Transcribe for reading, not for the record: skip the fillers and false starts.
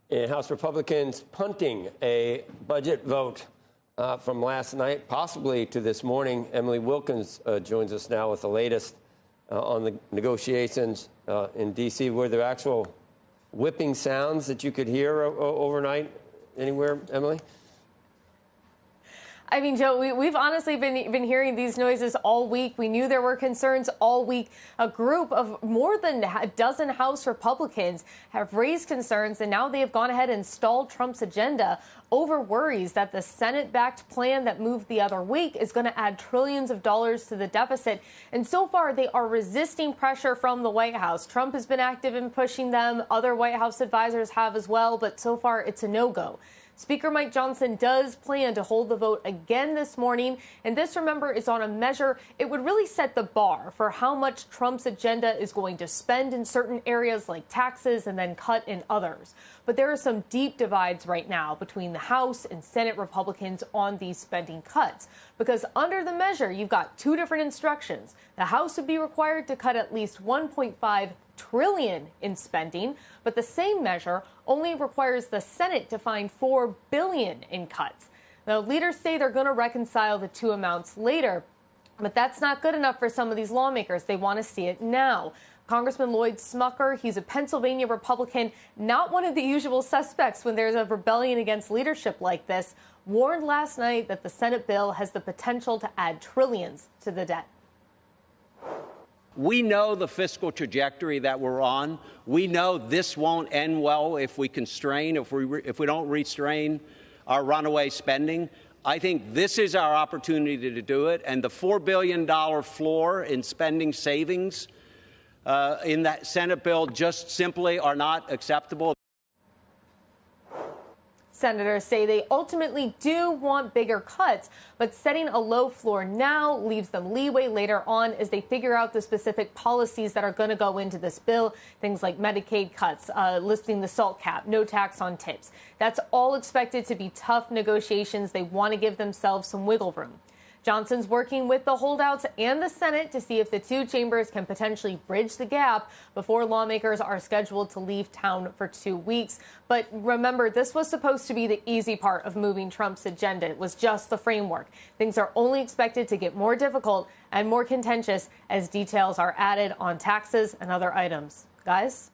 And House Republicans punting a budget vote from last night, possibly to this morning. Emily Wilkins joins us now with the latest on the negotiations in D.C. Were there actual whipping sounds that you could hear overnight anywhere, Emily? I mean, Joe, we've honestly been hearing these noises all week. We knew there were concerns all week. A group of more than a dozen House Republicans have raised concerns, and now they have gone ahead and stalled Trump's agenda over worries that the Senate-backed plan that moved the other week is going to add trillions of dollars to the deficit. And so far, they are resisting pressure from the White House. Trump has been active in pushing them. Other White House advisors have as well, but so far it's a no-go. Speaker Mike Johnson does plan to hold the vote again this morning, and this, remember, is on a measure. It would really set the bar for how much Trump's agenda is going to spend in certain areas like taxes and then cut in others. But there are some deep divides right now between the House and Senate Republicans on these spending cuts, because under the measure, you've got two different instructions. The House would be required to cut at least $1.5 trillion in spending, but the same measure only requires the Senate to find $4 billion in cuts. Now, leaders say they're going to reconcile the two amounts later, but that's not good enough for some of these lawmakers. They want to see it now. Congressman Lloyd Smucker, he's a Pennsylvania Republican, not one of the usual suspects when there's a rebellion against leadership like this, warned last night that the Senate bill has the potential to add trillions to the debt. We know the fiscal trajectory that we're on. We know this won't end well if we constrain, if we don't restrain our runaway spending. I think this is our opportunity to do it. And the $4 billion floor in spending savings in that Senate bill just simply are not acceptable. Senators say they ultimately do want bigger cuts, but setting a low floor now leaves them leeway later on as they figure out the specific policies that are going to go into this bill. Things like Medicaid cuts, lifting the SALT cap, no tax on tips. That's all expected to be tough negotiations. They want to give themselves some wiggle room. Johnson's working with the holdouts and the Senate to see if the two chambers can potentially bridge the gap before lawmakers are scheduled to leave town for 2 weeks. But remember, this was supposed to be the easy part of moving Trump's agenda. It was just the framework. Things are only expected to get more difficult and more contentious as details are added on taxes and other items. Guys?